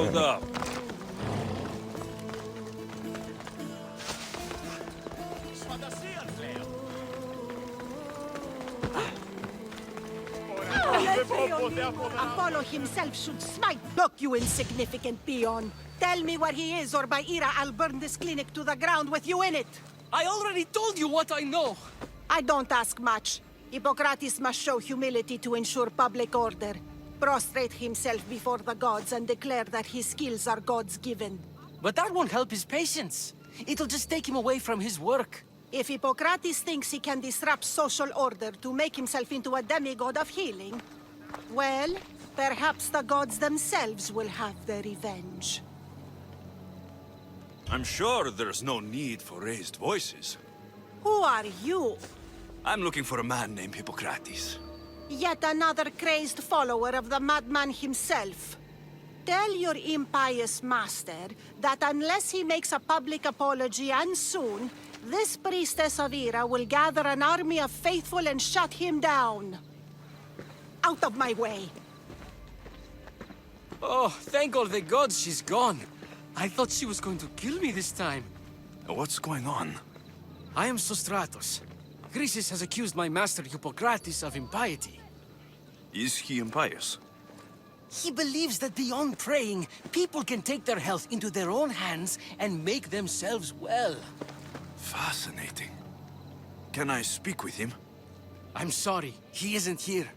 Hold up. Apollo himself should smite. Look, you insignificant peon. Tell me where he is, or by Ira, I'll burn this clinic to the ground with you in it. I already told you what I know. I don't ask much. Hippocrates must show humility to ensure public order. Prostrate himself before the gods and declare that his skills are gods given. But that won't help his patients. It'll just take him away from his work. If Hippocrates thinks he can disrupt social order to make himself into a demigod of healing, well, perhaps the gods themselves will have their revenge. I'm sure there's no need for raised voices. Who are you? I'm looking for a man named Hippocrates. Yet another crazed follower of the madman himself. Tell your impious master that unless he makes a public apology, and soon, this priestess of Ira will gather an army of faithful and shut him down. Out of my way! Oh, thank all the gods she's gone. I thought she was going to kill me this time. What's going on? I am Sostratos. Chrysis has accused my master Hippocrates of impiety. Is he impious? He believes that beyond praying, people can take their health into their own hands and make themselves well. Fascinating. Can I speak with him? I'm sorry, he isn't here.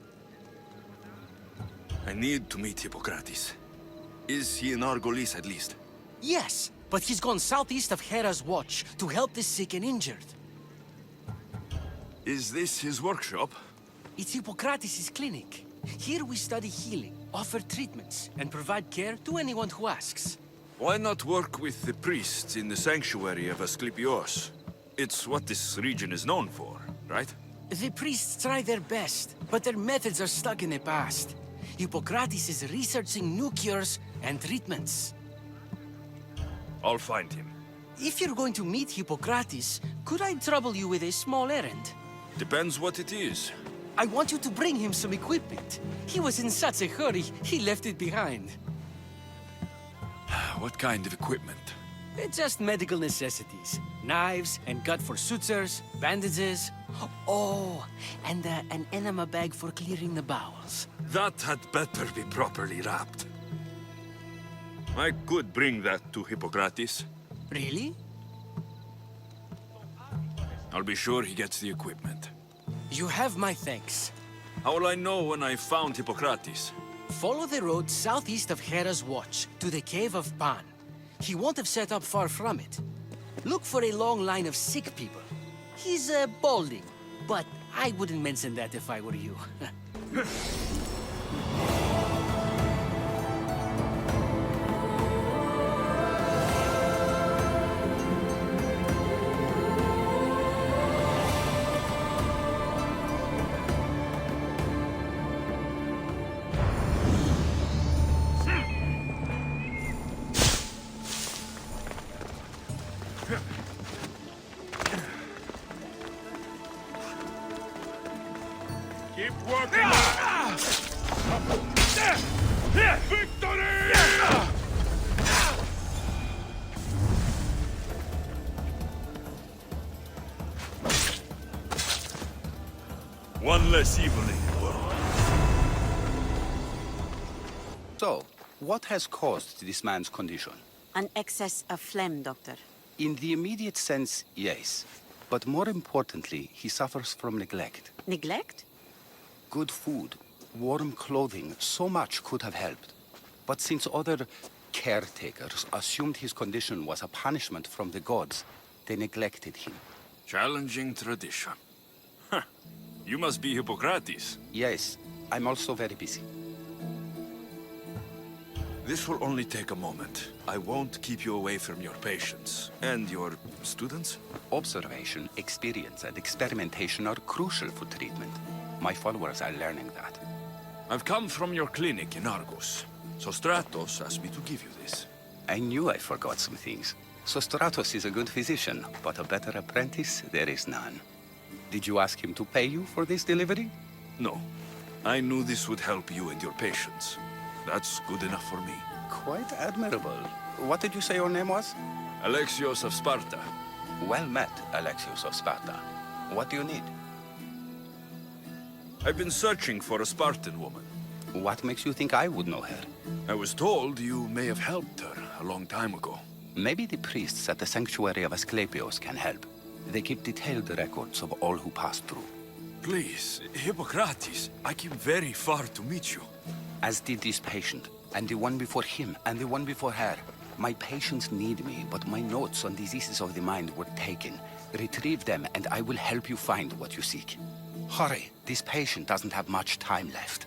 I need to meet Hippocrates. Is he in Argolis at least? Yes, but he's gone southeast of Hera's watch to help the sick and injured. Is this his workshop? It's Hippocrates' clinic. Here we study healing, offer treatments, and provide care to anyone who asks. Why not work with the priests in the sanctuary of Asclepios? It's what this region is known for, right? The priests try their best, but their methods are stuck in the past. Hippocrates is researching new cures and treatments. I'll find him. If you're going to meet Hippocrates, could I trouble you with a small errand? Depends what it is. I want you to bring him some equipment. He was in such a hurry, he left it behind. What kind of equipment? Just medical necessities. Knives and gut for sutures, bandages. Oh, and an enema bag for clearing the bowels. That had better be properly wrapped. I could bring that to Hippocrates. Really? I'll be sure he gets the equipment. You have my thanks. How will I know when I found Hippocrates? Follow the road southeast of Hera's watch to the cave of Pan. He won't have set up far from it. Look for a long line of sick people. He's balding, but I wouldn't mention that if I were you. Keep working! Victory! One less evil in the world. So, what has caused this man's condition? An excess of phlegm, Doctor. In the immediate sense, yes. But more importantly, he suffers from neglect. Neglect? Good food, warm clothing, so much could have helped. But since other caretakers assumed his condition was a punishment from the gods, they neglected him. Challenging tradition. Huh. You must be Hippocrates. Yes, I'm also very busy. This will only take a moment. I won't keep you away from your patients. And your students? Observation, experience, and experimentation are crucial for treatment. My followers are learning that. I've come from your clinic in Argos. Sostratos asked me to give you this. I knew I forgot some things. Sostratos is a good physician, but a better apprentice there is none. Did you ask him to pay you for this delivery? No. I knew this would help you and your patients. That's good enough for me. Quite admirable. What did you say your name was? Alexios of Sparta. Well met, Alexios of Sparta. What do you need? I've been searching for a Spartan woman. What makes you think I would know her? I was told you may have helped her a long time ago. Maybe the priests at the sanctuary of Asclepios can help. They keep detailed records of all who pass through. Please, Hippocrates, I came very far to meet you. As did this patient, and the one before him, and the one before her. My patients need me, but my notes on diseases of the mind were taken. Retrieve them, and I will help you find what you seek. Hurry, this patient doesn't have much time left.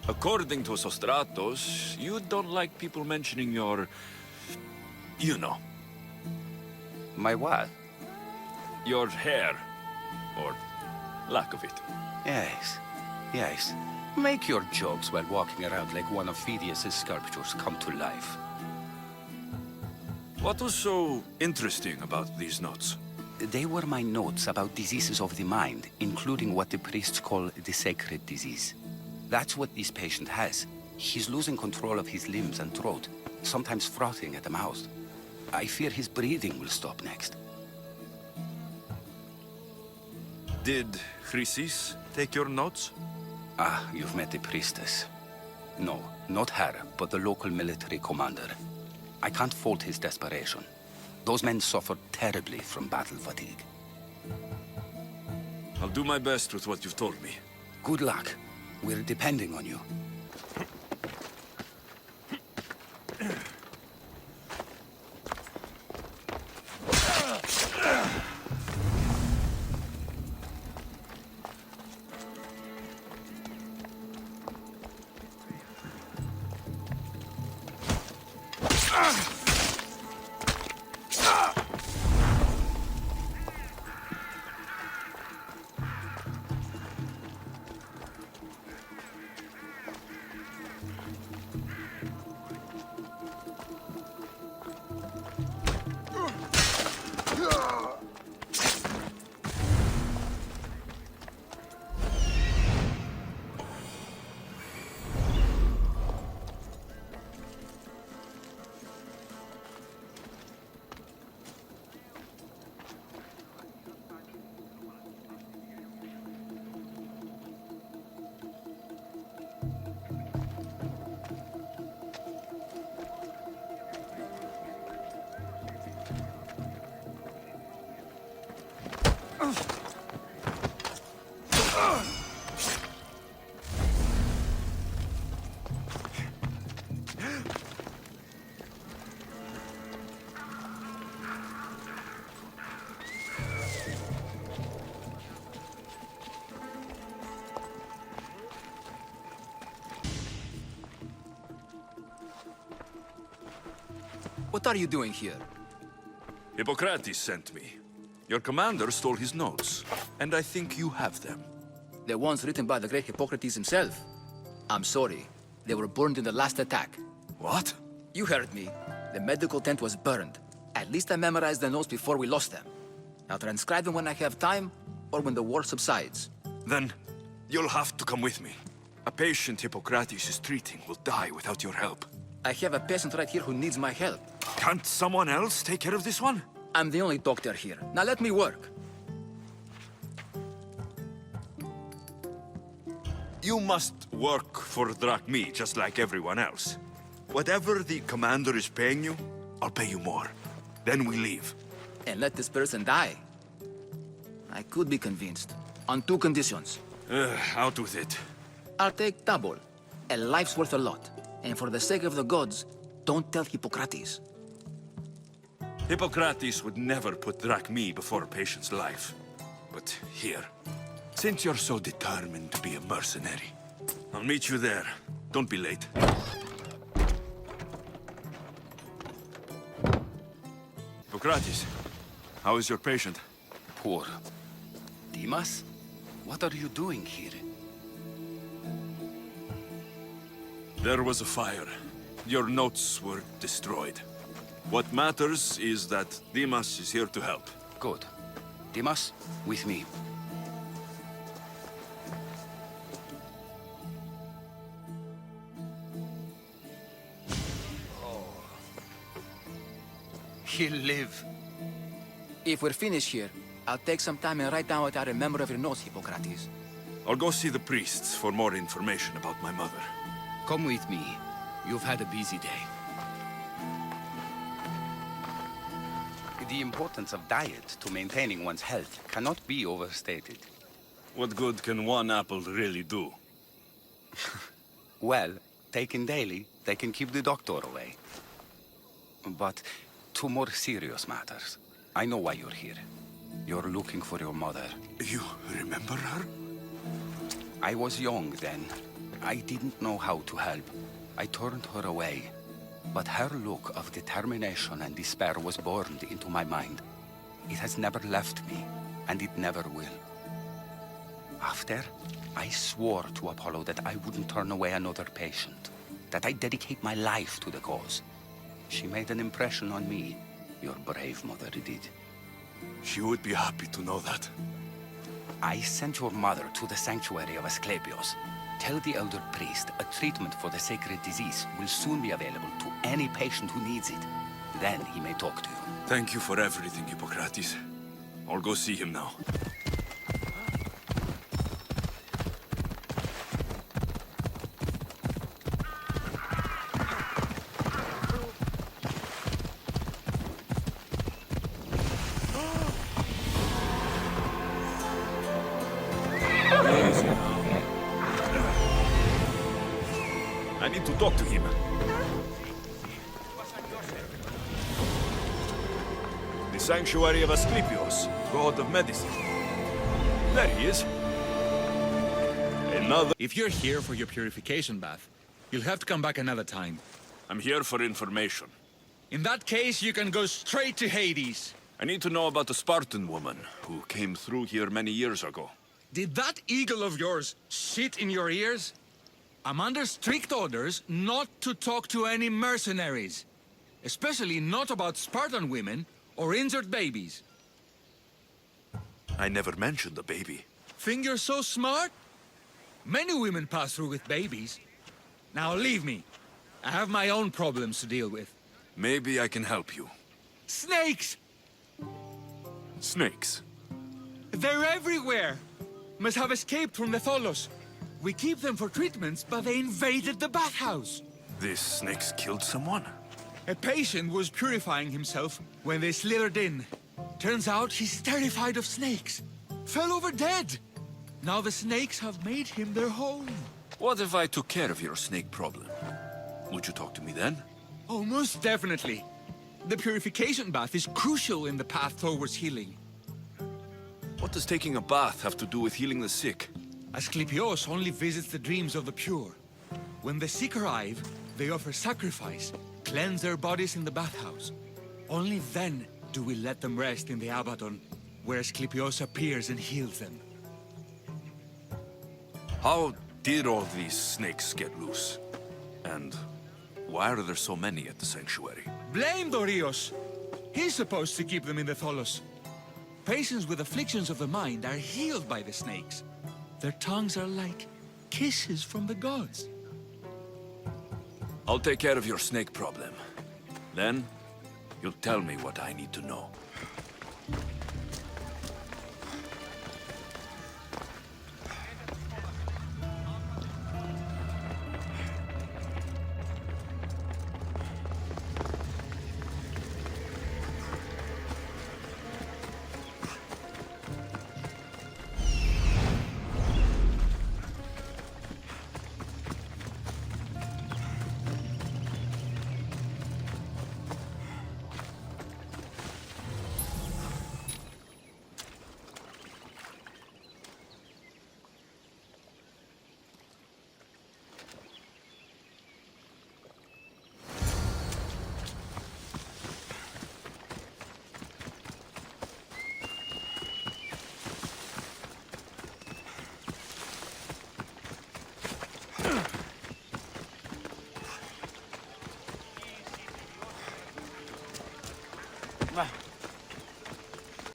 According to Sostratos, you don't like people mentioning your... you know, My what? your hair. Or lack of it. Yes, yes. Make your jokes while walking around like one of Phidias' sculptures come to life. What was so interesting about these notes? They were my notes about diseases of the mind, including what the priests call the sacred disease. That's what this patient has. He's losing control of his limbs and throat, sometimes frothing at the mouth. I fear his breathing will stop next. Did Chrysis take your notes? Ah, you've met the priestess. No, not her, but the local military commander. I can't fault his desperation. Those men suffered terribly from battle fatigue. I'll do my best with what you've told me. Good luck. We're depending on you. What are you doing here? Hippocrates sent me. Your commander stole his notes, and I think you have them. The ones written by the great Hippocrates himself. I'm sorry. They were burned in the last attack. What? You heard me. The medical tent was burned. At least I memorized the notes before we lost them. I'll transcribe them when I have time, or when the war subsides. Then, you'll have to come with me. A patient Hippocrates is treating will die without your help. I have a patient right here who needs my help. Can't someone else take care of this one? I'm the only doctor here. Now let me work. You must work for drachmi, just like everyone else. Whatever the commander is paying you, I'll pay you more. Then we leave. And let this person die. I could be convinced. On two conditions. Out with it. I'll take double. A life's worth a lot. And for the sake of the gods, don't tell Hippocrates. Hippocrates would never put drachmi before a patient's life. But here, since you're so determined to be a mercenary, I'll meet you there. Don't be late. Hippocrates, how is your patient? Poor. Dimas? What are you doing here? There was a fire. Your notes were destroyed. What matters is that Dimas is here to help. Good. Dimas, with me. He'll live. If we're finished here, I'll take some time and write down what I remember of your notes, Hippocrates. I'll go see the priests for more information about my mother. Come with me. You've had a busy day. The importance of diet to maintaining one's health cannot be overstated. What good can one apple really do? Well, taken daily, they can keep the doctor away. But to more serious matters. I know why you're here. You're looking for your mother. You remember her? I was young then. I didn't know how to help. I turned her away. But her look of determination and despair was burned into my mind. It has never left me, and it never will. After, I swore to Apollo that I wouldn't turn away another patient, that I'd dedicate my life to the cause. She made an impression on me. Your brave mother did. She would be happy to know that. I sent your mother to the sanctuary of Asclepios. Tell the elder priest a treatment for the sacred disease will soon be available to any patient who needs it. Then he may talk to you. Thank you for everything, Hippocrates. I'll go see him now. I need to talk to him. The sanctuary of Asclepios, god of medicine. There he is. Another... If you're here for your purification bath, you'll have to come back another time. I'm here for information. In that case, you can go straight to Hades. I need to know about the Spartan woman who came through here many years ago. Did that eagle of yours shit in your ears? I'm under strict orders not to talk to any mercenaries. Especially not about Spartan women or injured babies. I never mentioned the baby. Think you're so smart? Many women pass through with babies. Now leave me. I have my own problems to deal with. Maybe I can help you. Snakes! Snakes. They're everywhere! Must have escaped from the Tholos. We keep them for treatments, but they invaded the bathhouse. These snakes killed someone? A patient was purifying himself when they slithered in. Turns out he's terrified of snakes. Fell over dead. Now the snakes have made him their home. What if I took care of your snake problem? Would you talk to me then? Oh, most definitely. The purification bath is crucial in the path towards healing. What does taking a bath have to do with healing the sick? Asclepios only visits the dreams of the pure. When the sick arrive, they offer sacrifice, cleanse their bodies in the bathhouse. Only then do we let them rest in the Abaddon, where Asclepios appears and heals them. How did all these snakes get loose? And why are there so many at the sanctuary? Blame Dorios! He's supposed to keep them in the Tholos. Patients with afflictions of the mind are healed by the snakes. Their tongues are like kisses from the gods. I'll take care of your snake problem. Then, you'll tell me what I need to know.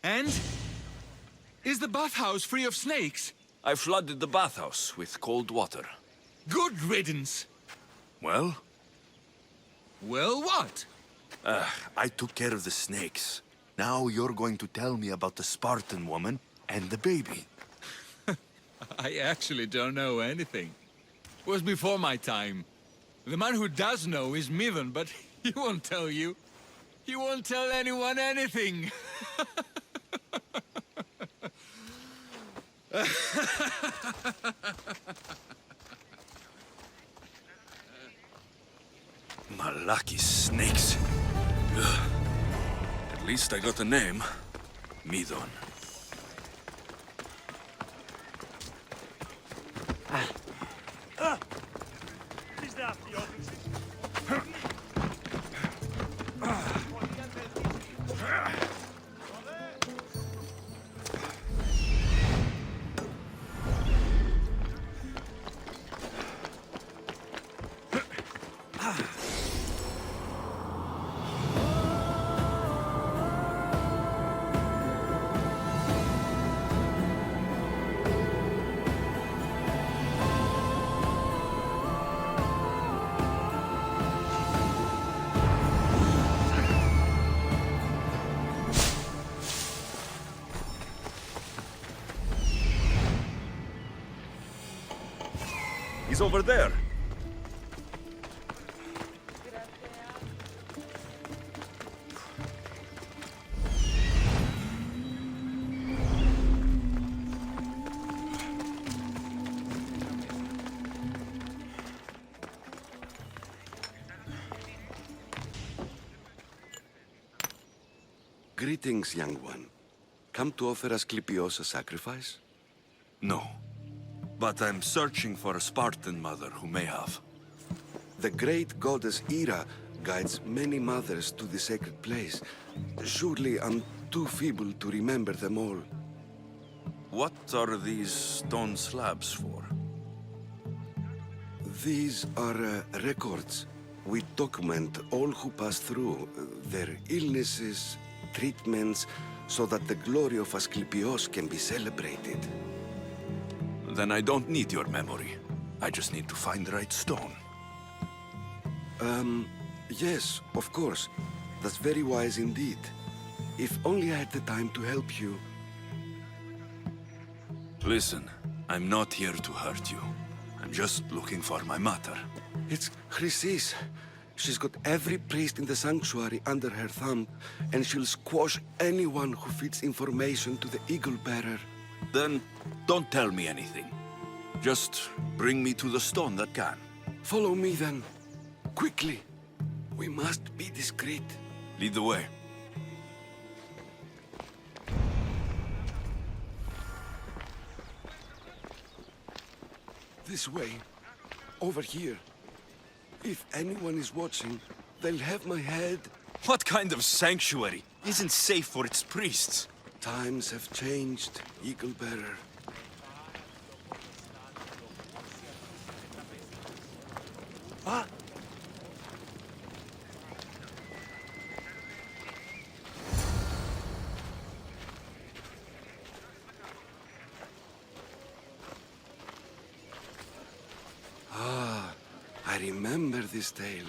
And? Is the bathhouse free of snakes? I flooded the bathhouse with cold water. Good riddance. Well, Well, what? I took care of the snakes. Now you're going to tell me about the Spartan woman and the baby. I actually don't know anything. It was before my time. The man who does know is Midon, but he won't tell you. He won't tell anyone anything. Malaki snakes. Ugh. At least I got a name. Midon. He's over there. Greetings, young one. Come to offer Asclepios a sacrifice? No. But I'm searching for a Spartan mother who may have. The great goddess Hera guides many mothers to the sacred place. Surely I'm too feeble to remember them all. What are these stone slabs for? These are records. We document all who pass through, their illnesses, treatments, so that the glory of Asclepios can be celebrated. Then I don't need your memory. I just need to find the right stone. Yes, of course. That's very wise indeed. If only I had the time to help you. Listen, I'm not here to hurt you. I'm just looking for my mother. It's Chrysis. She's got every priest in the sanctuary under her thumb, and she'll squash anyone who feeds information to the Eagle Bearer. Then don't tell me anything. Just bring me to the stone that can. Follow me then. Quickly. We must be discreet. Lead the way. This way. Over here. If anyone is watching, they'll have my head. What kind of sanctuary isn't safe for its priests? Times have changed, Eagle Bearer. I remember this tale,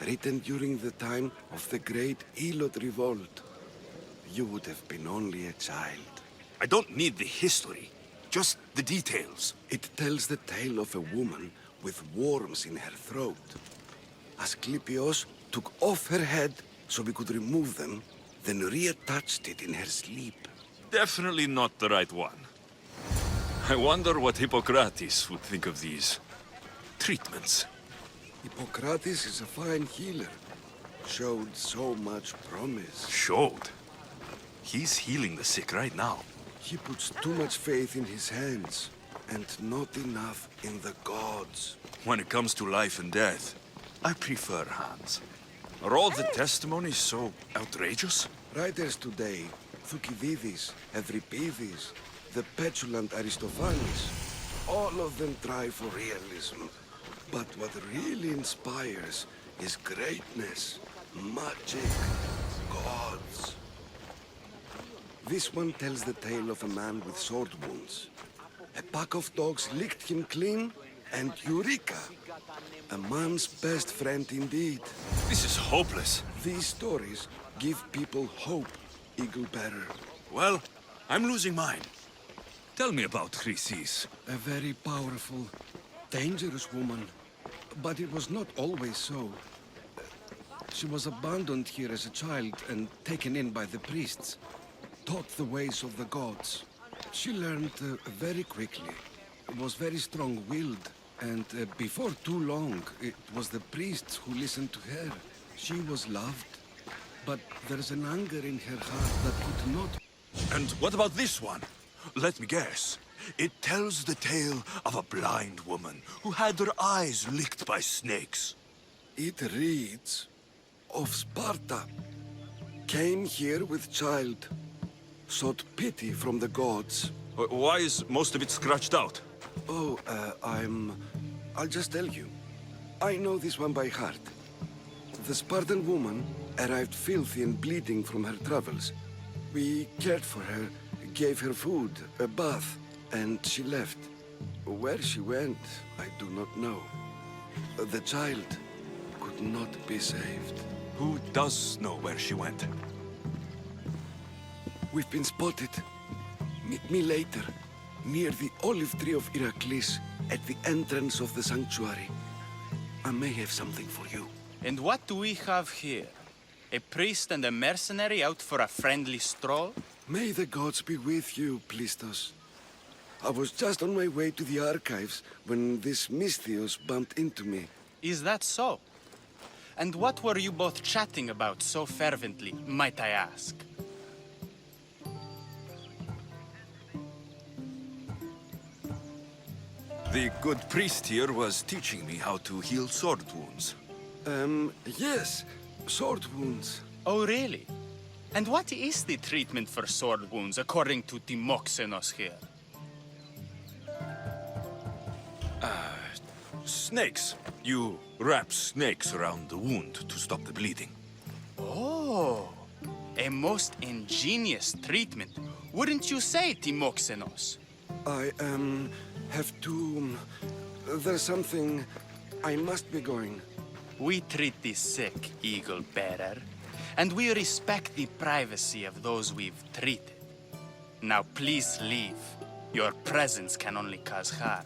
written during the time of the great Elot revolt. You would have been only a child. I don't need the history, just the details. It tells the tale of a woman with worms in her throat. Asclepios took off her head so we could remove them, then reattached it in her sleep. Definitely not the right one. I wonder what Hippocrates would think of these treatments. Hippocrates is a fine healer. Showed so much promise. Showed? He's healing the sick right now. He puts too much faith in his hands, and not enough in the gods. When it comes to life and death, I prefer hands. Are all the testimonies so outrageous? Writers today, Thucydides, Euripides, the petulant Aristophanes, all of them try for realism. But what really inspires is greatness, magic, gods. This one tells the tale of a man with sword wounds. A pack of dogs licked him clean, and eureka! A man's best friend indeed. This is hopeless. These stories give people hope, Eagle Bearer. Well, I'm losing mine. Tell me about Chrysis. A very powerful, dangerous woman. But it was not always so. She was abandoned here as a child and taken in by the priests. Taught the ways of the gods. She learned very quickly. Was very strong-willed. And before too long, it was the priests who listened to her. She was loved. But there's an anger in her heart that could not... And what about this one? Let me guess. It tells the tale of a blind woman who had her eyes licked by snakes. It reads of Sparta. Came here with child. Sought pity from the gods. Why is most of it scratched out? Oh, I'll just tell you. I know this one by heart. The Spartan woman arrived filthy and bleeding from her travels. We cared for her, gave her food, a bath, and she left. Where she went, I do not know. The child could not be saved. Who does know where she went? We've been spotted. Meet me later, near the olive tree of Heracles, at the entrance of the sanctuary. I may have something for you. And what do we have here? A priest and a mercenary out for a friendly stroll? May the gods be with you, Plistos. I was just on my way to the archives when this Misthios bumped into me. Is that so? And what were you both chatting about so fervently, might I ask? The good priest here was teaching me how to heal sword wounds. Yes. Sword wounds. Oh, really? And what is the treatment for sword wounds, according to Timoxenos here? Snakes. You wrap snakes around the wound to stop the bleeding. Oh, a most ingenious treatment. Wouldn't you say, Timoxenos? I, have to... There's something... I must be going. We treat the sick, Eagle Bearer, and we respect the privacy of those we've treated. Now please leave. Your presence can only cause harm.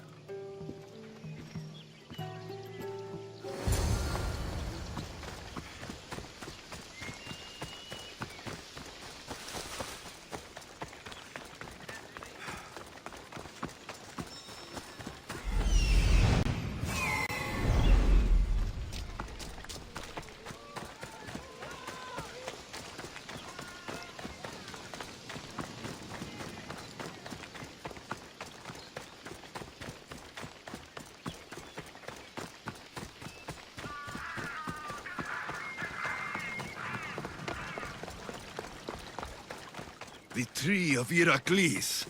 The tree of Heracles.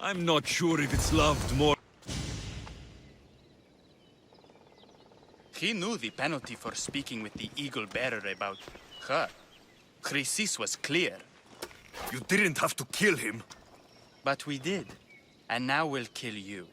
I'm not sure if it's loved more. He knew the penalty for speaking with the Eagle Bearer about her. Chrysis was clear. You didn't have to kill him. But we did. And now we'll kill you.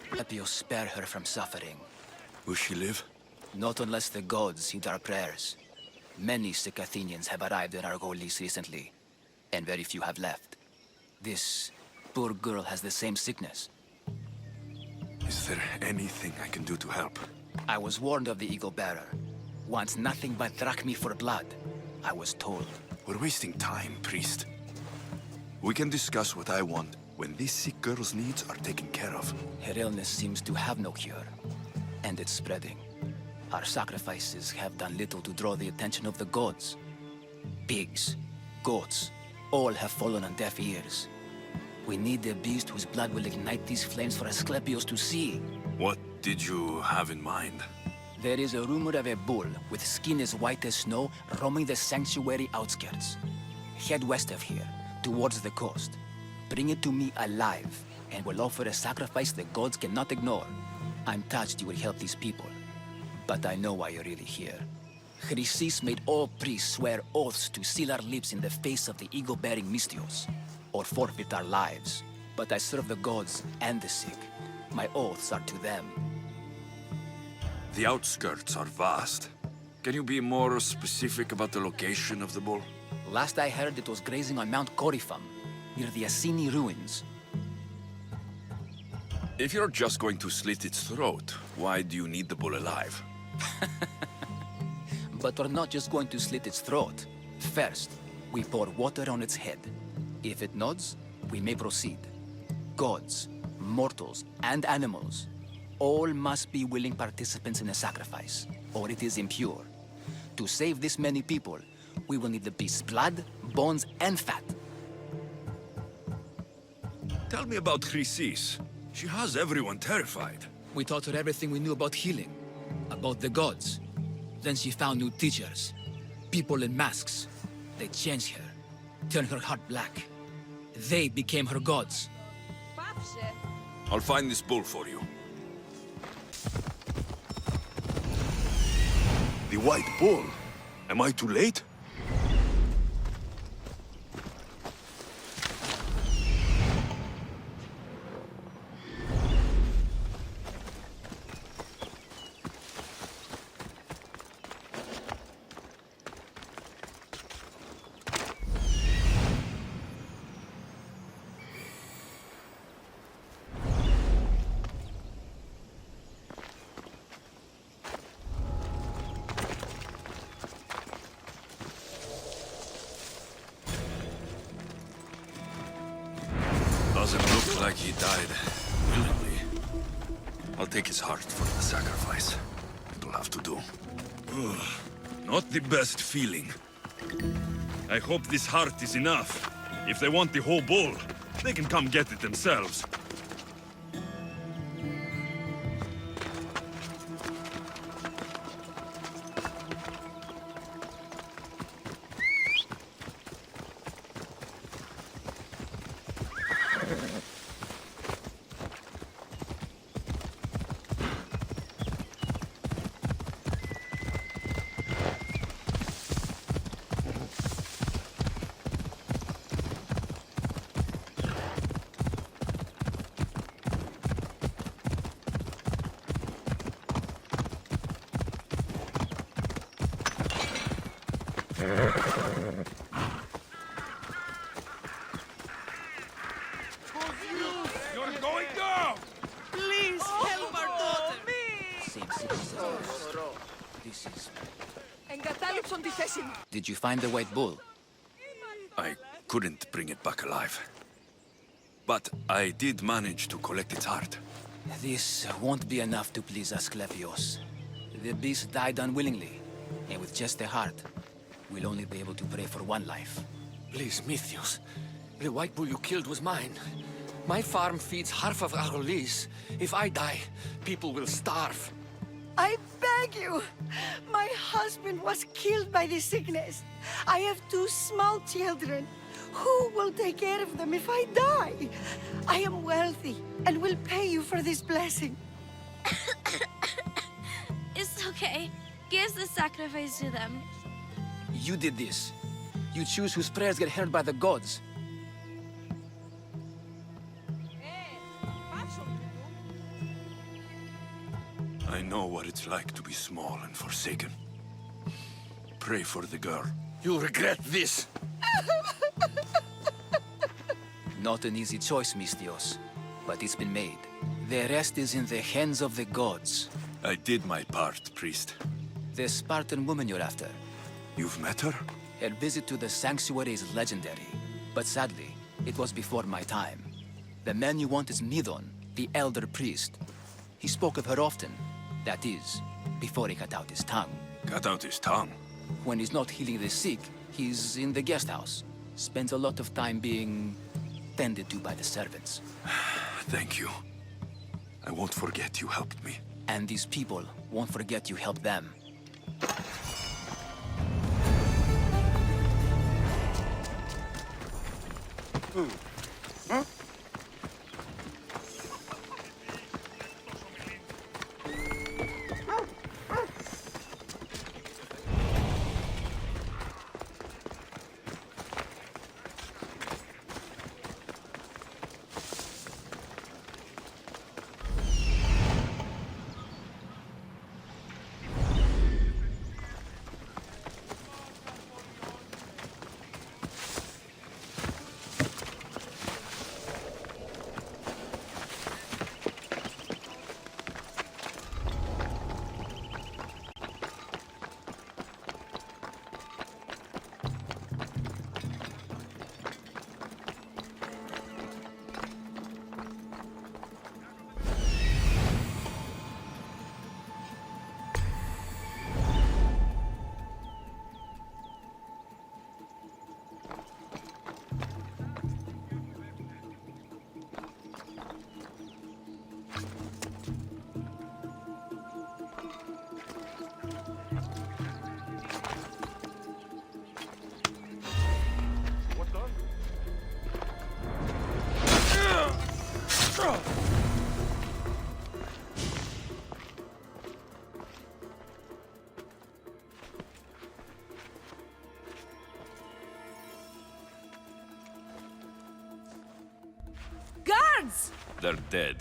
Asclepius, spare her from suffering. Will she live? Not unless the gods heed our prayers. Many sick Athenians have arrived in Argolis recently, and very few have left. This poor girl has the same sickness. Is there anything I can do to help? I was warned of the Eagle Bearer. Wants nothing but drachmi for blood, I was told. We're wasting time, priest. We can discuss what I want when this sick girl's needs are taken care of. Her illness seems to have no cure, and it's spreading. Our sacrifices have done little to draw the attention of the gods. Pigs, goats, all have fallen on deaf ears. We need a beast whose blood will ignite these flames for Asclepius to see. What did you have in mind? There is a rumor of a bull with skin as white as snow roaming the sanctuary outskirts. Head west of here, towards the coast. Bring it to me alive, and we'll offer a sacrifice the gods cannot ignore. I'm touched you will help these people, but I know why you're really here. Chrysis made all priests swear oaths to seal our lips in the face of the eagle-bearing Mystios, or forfeit our lives. But I serve the gods and the sick. My oaths are to them. The outskirts are vast. Can you be more specific about the location of the bull? Last I heard, it was grazing on Mount Coryphum, near the Assini ruins. If you're just going to slit its throat, why do you need the bull alive? But we're not just going to slit its throat. First, we pour water on its head. If it nods, we may proceed. Gods, mortals, and animals, all must be willing participants in the sacrifice, or it is impure. To save this many people, we will need the beast's blood, bones, and fat. Tell me about Chrysis. She has everyone terrified. We taught her everything we knew about healing, about the gods. Then she found new teachers, people in masks. They changed her, turned her heart black. They became her gods. I'll find this bull for you. The white bull? Am I too late? Doesn't look like he died willingly. I'll take his heart for the sacrifice. It'll have to do. Ugh, not the best feeling. I hope this heart is enough. If they want the whole bull, they can come get it themselves. You're going down! Please help our daughter! This is... Εγκατάλειψον τη θέση μου. Did you find the white bull? I couldn't bring it back alive. But I did manage to collect its heart. This won't be enough to please Asclepios. The beast died unwillingly, and with just a heart, we'll only be able to pray for one life. Please, Mythios. The white bull you killed was mine. My farm feeds half of Argolis. If I die, people will starve. I beg you. My husband was killed by the sickness. I have 2 small children. Who will take care of them if I die? I am wealthy and will pay you for this blessing. It's okay. Give the sacrifice to them. You did this. You choose whose prayers get heard by the gods. I know what it's like to be small and forsaken. Pray for the girl. You'll regret this. Not an easy choice, Mistios, but it's been made. The rest is in the hands of the gods. I did my part, priest. The Spartan woman you're after. You've met her? Her visit to the sanctuary is legendary, but sadly, it was before my time. The man you want is Midon, the elder priest. He spoke of her often. That is, before he cut out his tongue. Cut out his tongue? When he's not healing the sick, he's in the guest house. Spends a lot of time being tended to by the servants. Thank you. I won't forget you helped me. And these people won't forget you helped them. Guards! They're dead.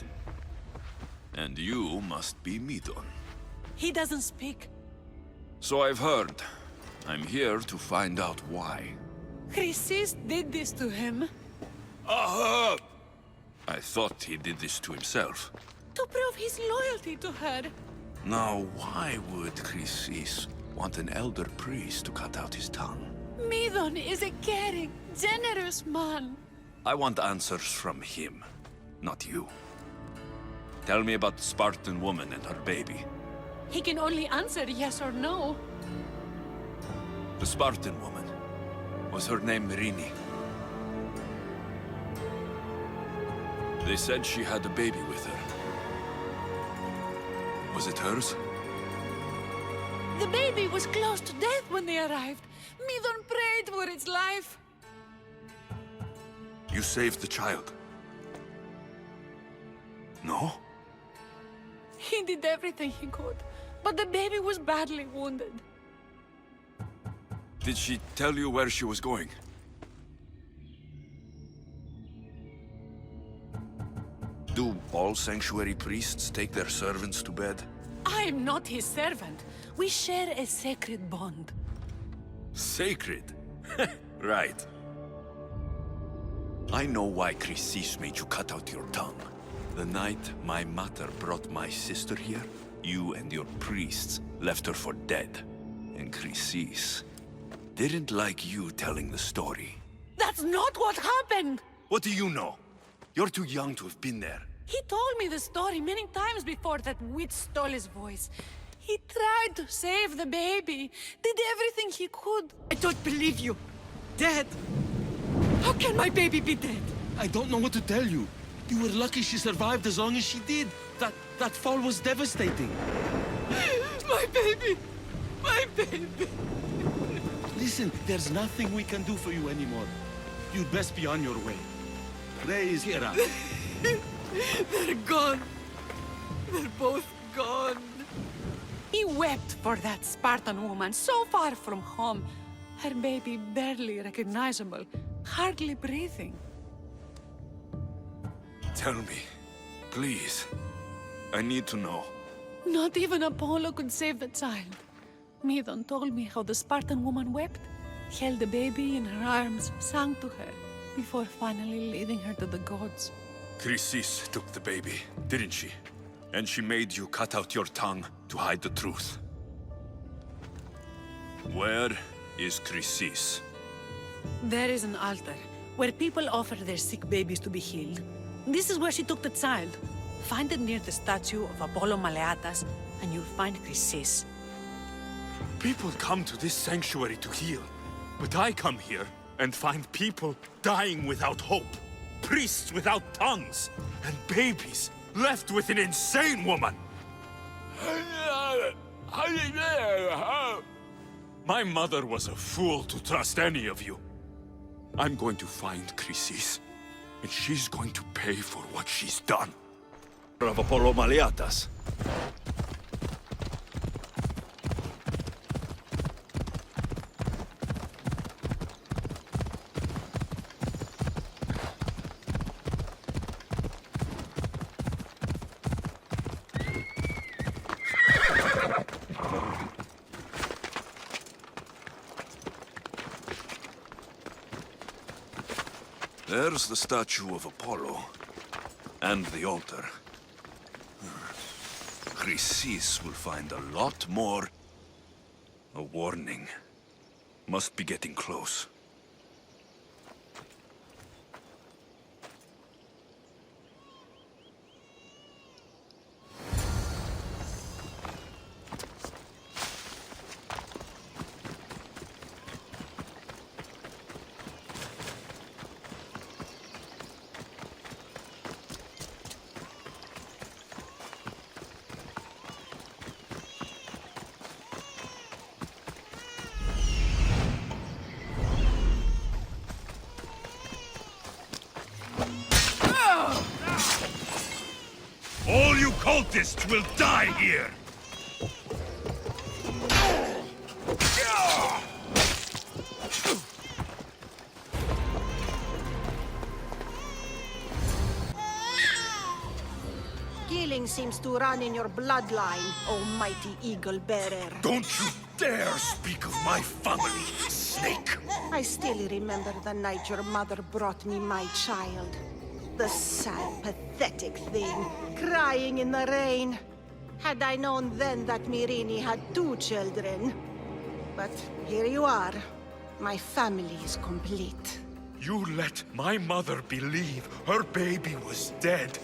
And you must be Midon. He doesn't speak. So I've heard. I'm here to find out why. Chrysis did this to him. Aha! I thought he did this to himself. To prove his loyalty to her. Now, why would Chrysis want an elder priest to cut out his tongue? Midon is a caring, generous man. I want answers from him, not you. Tell me about the Spartan woman and her baby. He can only answer yes or no. The Spartan woman. Was her name Rini? They said she had a baby with her. Was it hers? The baby was close to death when they arrived. Midon prayed for its life. You saved the child? No? He did everything he could, but the baby was badly wounded. Did she tell you where she was going? Do all sanctuary priests take their servants to bed? I am not his servant. We share a sacred bond. Sacred? Right. I know why Chrysis made you cut out your tongue. The night my mother brought my sister here, you and your priests left her for dead. And Chrysis didn't like you telling the story. That's not what happened! What do you know? You're too young to have been there. He told me the story many times before that witch stole his voice. He tried to save the baby, did everything he could. I don't believe you. Dead. How can my baby be dead? I don't know what to tell you. You were lucky she survived as long as she did. That fall was devastating. My baby! My baby! Listen, there's nothing we can do for you anymore. You'd best be on your way. Praise Hera. They're gone. They're both gone. He wept for that Spartan woman, so far from home. Her baby barely recognizable, hardly breathing. Tell me, please. I need to know. Not even Apollo could save the child. Medon told me how the Spartan woman wept, held the baby in her arms, sang to her, before finally leading her to the gods. Chrysis took the baby, didn't she? And she made you cut out your tongue to hide the truth. Where is Chrysis? There is an altar where people offer their sick babies to be healed. This is where she took the child. Find it near the statue of Apollo Maleatas, and you'll find Chrysis. People come to this sanctuary to heal, but I come here and find people dying without hope, priests without tongues, and babies left with an insane woman. My mother was a fool to trust any of you. I'm going to find Chrysis, and she's going to pay for what she's done. Of Apollo Maleatas. There's the statue of Apollo, and the altar. Chrysis will find a lot more. A warning. Must be getting close. All you cultists will die here! Killing seems to run in your bloodline, oh mighty eagle-bearer. Don't you dare speak of my family, snake! I still remember the night your mother brought me my child. The sad, pathetic thing, crying in the rain. Had I known then that Myrrine had 2 children. But here you are. My family is complete. You let my mother believe her baby was dead.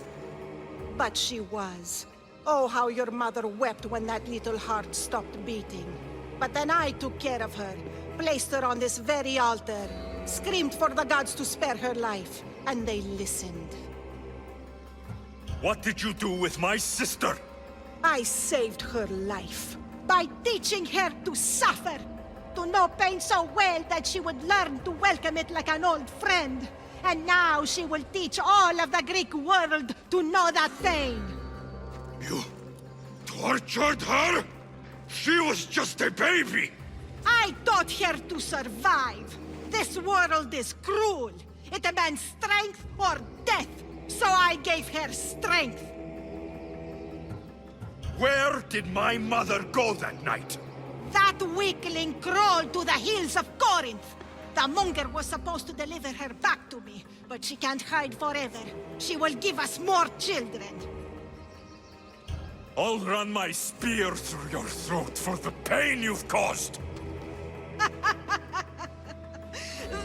But she was. Oh, how your mother wept when that little heart stopped beating. But then I took care of her, placed her on this very altar, screamed for the gods to spare her life, and they listened. What did you do with my sister? I saved her life by teaching her to suffer, to know pain so well that she would learn to welcome it like an old friend. And now she will teach all of the Greek world to know that pain. You tortured her? She was just a baby! I taught her to survive. This world is cruel. It demands strength or death. So I gave her strength. Where did my mother go that night? That weakling crawled to the hills of Corinth. The monger was supposed to deliver her back to me, but she can't hide forever. She will give us more children. I'll run my spear through your throat for the pain you've caused!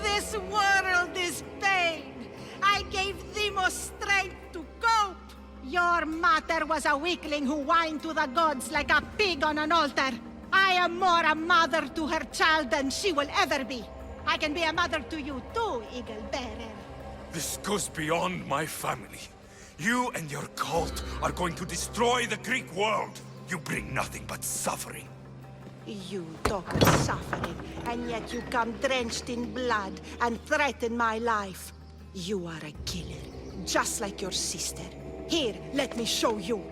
This world is pain. I gave Demos strength to cope. Your mother was a weakling who whined to the gods like a pig on an altar. I am more a mother to her child than she will ever be. I can be a mother to you too, Eagle-bearer. This goes beyond my family. You and your cult are going to destroy the Greek world. You bring nothing but suffering. You talk of suffering, and yet you come drenched in blood and threaten my life. You are a killer, just like your sister. Here, let me show you.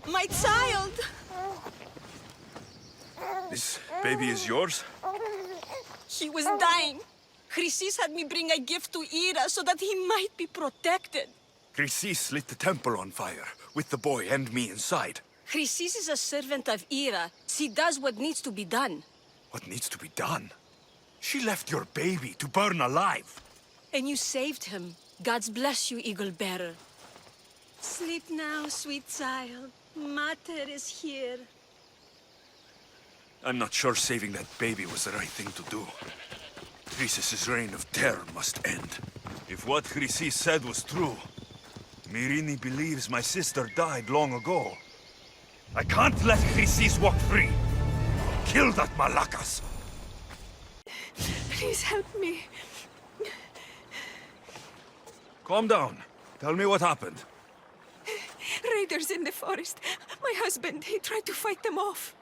My child! This baby is yours? He was dying. Chrysis had me bring a gift to Ira so that he might be protected. Chrysis lit the temple on fire, with the boy and me inside. Chrysis is a servant of Ira. She does what needs to be done. What needs to be done? She left your baby to burn alive. And you saved him. God's bless you, Eagle Bearer. Sleep now, sweet child. Mater is here. I'm not sure saving that baby was the right thing to do. Chrysis' reign of terror must end. If what Chrysis said was true, Mirini believes my sister died long ago. I can't let Chrysis walk free. Kill that Malakas! Please help me. Calm down. Tell me what happened. Raiders in the forest. My husband, he tried to fight them off.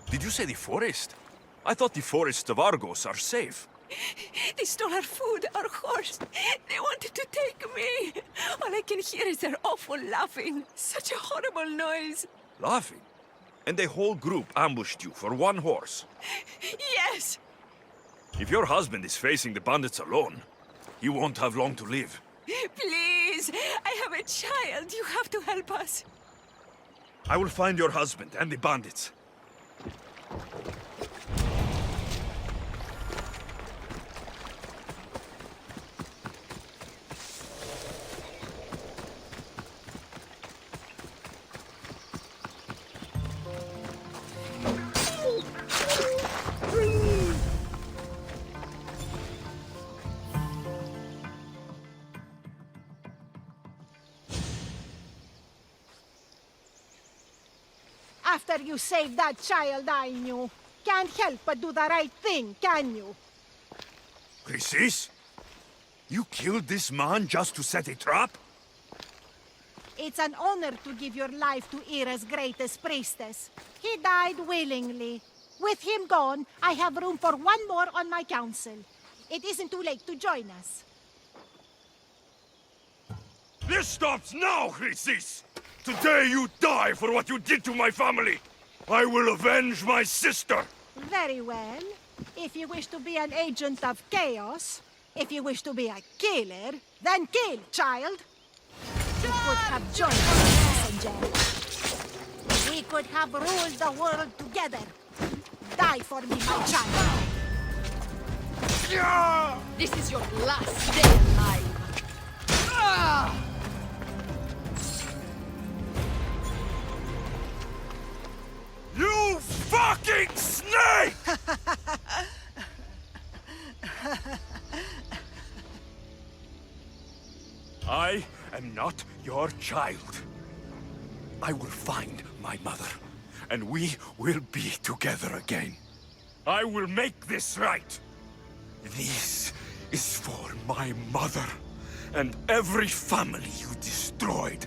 Did you say the forest? I thought the forests of Argos are safe. They stole our food, our horse. They wanted to take me. All I can hear is their awful laughing. Such a horrible noise. Laughing? And the whole group ambushed you for one horse. Yes! If your husband is facing the bandits alone, you won't have long to live. Please, I have a child. You have to help us. I will find your husband and the bandits. After you saved that child I knew, can't help but do the right thing, can you? Chrysis? You killed this man just to set a trap? It's an honor to give your life to Ira's greatest priestess. He died willingly. With him gone, I have room for one more on my council. It isn't too late to join us. This stops now, Chrysis! Today you die for what you did to my family! I will avenge my sister! Very well. If you wish to be an agent of chaos, if you wish to be a killer, then kill, child! You could have joined us, messenger. We could have ruled the world together. Die for me, my child! This is your last day alive. You fucking snake! I am not your child. I will find my mother, and we will be together again. I will make this right. This is for my mother and every family you destroyed.